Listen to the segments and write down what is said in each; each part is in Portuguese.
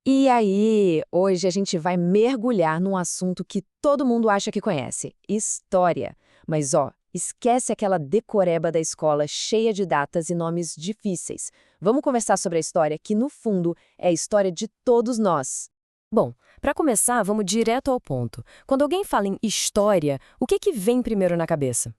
E aí, hoje a gente vai mergulhar num assunto que todo mundo acha que conhece: história. Mas ó, esquece aquela decoreba da escola cheia de datas e nomes difíceis. Vamos conversar sobre a história que, no fundo, é a história de todos nós. Bom, para começar, vamos direto ao ponto. Quando alguém fala em história, o que vem primeiro na cabeça?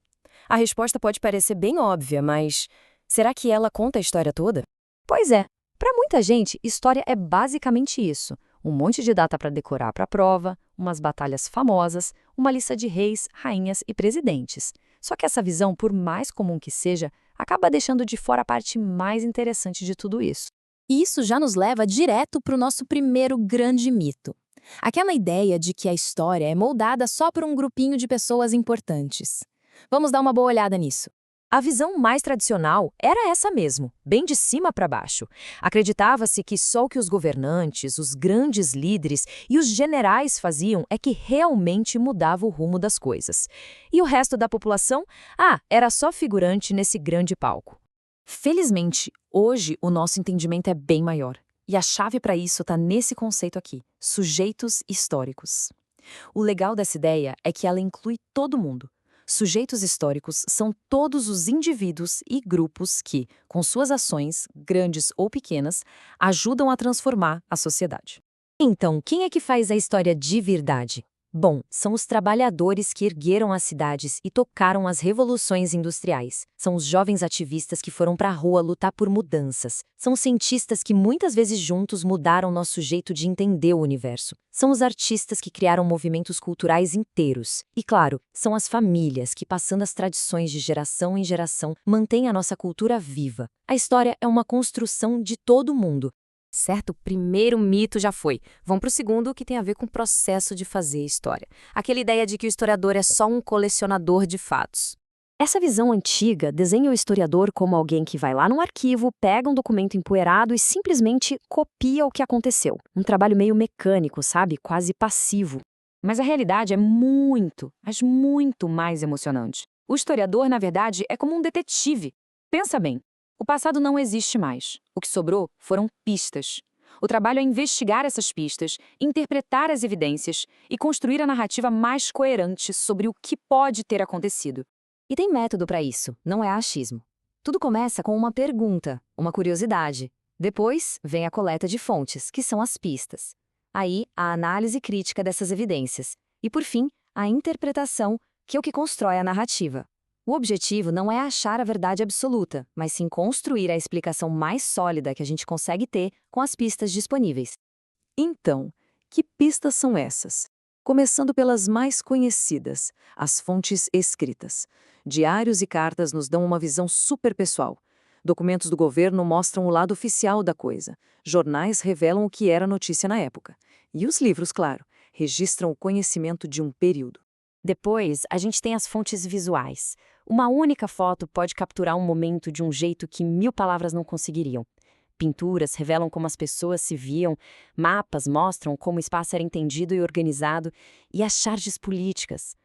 A resposta pode parecer bem óbvia, mas será que ela conta a história toda? Pois é, para muita gente, história é basicamente isso: um monte de data para decorar para a prova, umas batalhas famosas, uma lista de reis, rainhas e presidentes. Só que essa visão, por mais comum que seja, acaba deixando de fora a parte mais interessante de tudo isso. E isso já nos leva direto para o nosso primeiro grande mito. Aquela ideia de que a história é moldada só por um grupinho de pessoas importantes. Vamos dar uma boa olhada nisso. A visão mais tradicional era essa mesmo, bem de cima para baixo. Acreditava-se que só o que os governantes, os grandes líderes e os generais faziam é que realmente mudava o rumo das coisas. E o resto da população, era só figurante nesse grande palco. Felizmente, hoje o nosso entendimento é bem maior. E a chave para isso está nesse conceito aqui: sujeitos históricos. O legal dessa ideia é que ela inclui todo mundo. Sujeitos históricos são todos os indivíduos e grupos que, com suas ações, grandes ou pequenas, ajudam a transformar a sociedade. Então, quem é que faz a história de verdade? Bom, são os trabalhadores que ergueram as cidades e tocaram as revoluções industriais. São os jovens ativistas que foram para a rua lutar por mudanças. São os cientistas que muitas vezes juntos mudaram nosso jeito de entender o universo. São os artistas que criaram movimentos culturais inteiros. E claro, são as famílias que, passando as tradições de geração em geração, mantêm a nossa cultura viva. A história é uma construção de todo mundo. Certo? O primeiro mito já foi. Vamos para o segundo, que tem a ver com o processo de fazer história. Aquela ideia de que o historiador é só um colecionador de fatos. Essa visão antiga desenha o historiador como alguém que vai lá num arquivo, pega um documento empoeirado e simplesmente copia o que aconteceu. Um trabalho meio mecânico, sabe? Quase passivo. Mas a realidade é mas muito mais emocionante. O historiador, na verdade, é como um detetive. Pensa bem. O passado não existe mais. O que sobrou foram pistas. O trabalho é investigar essas pistas, interpretar as evidências e construir a narrativa mais coerente sobre o que pode ter acontecido. E tem método para isso, não é achismo. Tudo começa com uma pergunta, uma curiosidade. Depois vem a coleta de fontes, que são as pistas. Aí, a análise crítica dessas evidências. E, por fim, a interpretação, que é o que constrói a narrativa. O objetivo não é achar a verdade absoluta, mas sim construir a explicação mais sólida que a gente consegue ter com as pistas disponíveis. Então, que pistas são essas? Começando pelas mais conhecidas, as fontes escritas. Diários e cartas nos dão uma visão superpessoal. Documentos do governo mostram o lado oficial da coisa. Jornais revelam o que era notícia na época. E os livros, claro, registram o conhecimento de um período. Depois, a gente tem as fontes visuais. Uma única foto pode capturar um momento de um jeito que 1000 palavras não conseguiriam. Pinturas revelam como as pessoas se viam, mapas mostram como o espaço era entendido e organizado, e as charges políticas.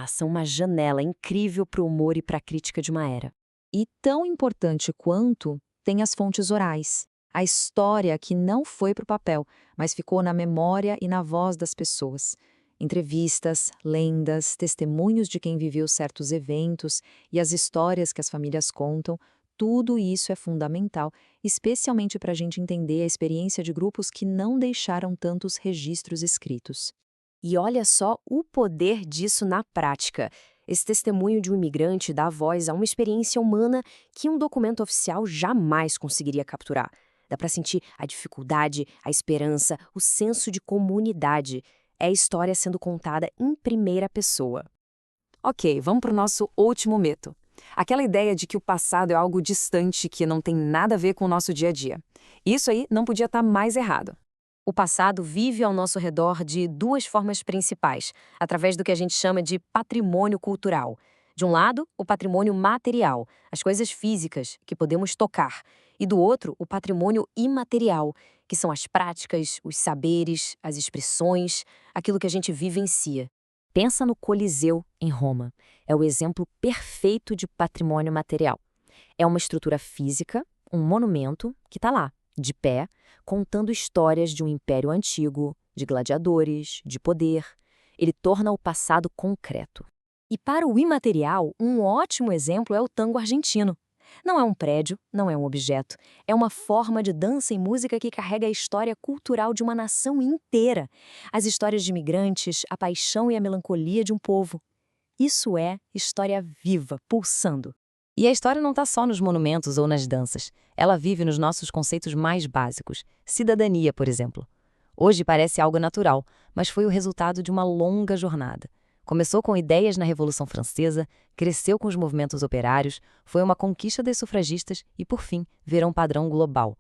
São uma janela incrível para o humor e para a crítica de uma era. E tão importante quanto, tem as fontes orais. A história que não foi para o papel, mas ficou na memória e na voz das pessoas. Entrevistas, lendas, testemunhos de quem viveu certos eventos e as histórias que as famílias contam, tudo isso é fundamental, especialmente para a gente entender a experiência de grupos que não deixaram tantos registros escritos. E olha só o poder disso na prática. Esse testemunho de um imigrante dá voz a uma experiência humana que um documento oficial jamais conseguiria capturar. Dá para sentir a dificuldade, a esperança, o senso de comunidade. É a história sendo contada em primeira pessoa. Ok, vamos para o nosso último mito. Aquela ideia de que o passado é algo distante que não tem nada a ver com o nosso dia a dia. Isso aí não podia estar mais errado. O passado vive ao nosso redor de duas formas principais, através do que a gente chama de patrimônio cultural. De um lado, o patrimônio material, as coisas físicas que podemos tocar, e do outro, o patrimônio imaterial, que são as práticas, os saberes, as expressões, aquilo que a gente vivencia. Pensa no Coliseu, em Roma. É o exemplo perfeito de patrimônio material. É uma estrutura física, um monumento, que está lá. de pé, contando histórias de um império antigo, de gladiadores, de poder. Ele torna o passado concreto. E para o imaterial, um ótimo exemplo é o tango argentino. Não é um prédio, não é um objeto, é uma forma de dança e música que carrega a história cultural de uma nação inteira. As histórias de imigrantes, a paixão e a melancolia de um povo. Isso é história viva, pulsando. E a história não está só nos monumentos ou nas danças. Ela vive nos nossos conceitos mais básicos. Cidadania, por exemplo. Hoje parece algo natural, mas foi o resultado de uma longa jornada. Começou com ideias na Revolução Francesa, cresceu com os movimentos operários, foi uma conquista das sufragistas e, por fim, virou um padrão global.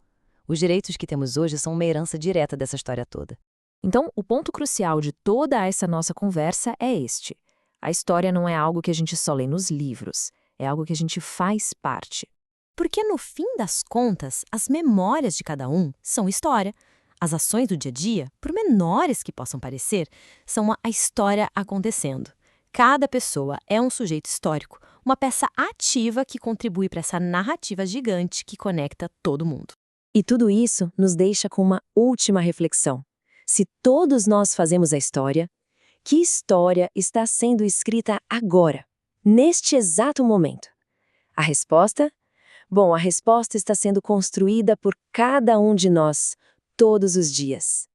Os direitos que temos hoje são uma herança direta dessa história toda. Então, o ponto crucial de toda essa nossa conversa é este. A história não é algo que a gente só lê nos livros, é algo que a gente faz parte. Porque, no fim das contas, as memórias de cada um são história. As ações do dia a dia, por menores que possam parecer, são a história acontecendo. Cada pessoa é um sujeito histórico, uma peça ativa que contribui para essa narrativa gigante que conecta todo mundo. E tudo isso nos deixa com uma última reflexão. Se todos nós fazemos a história, que história está sendo escrita agora, neste exato momento? A resposta? Bom, a resposta está sendo construída por cada um de nós, todos os dias.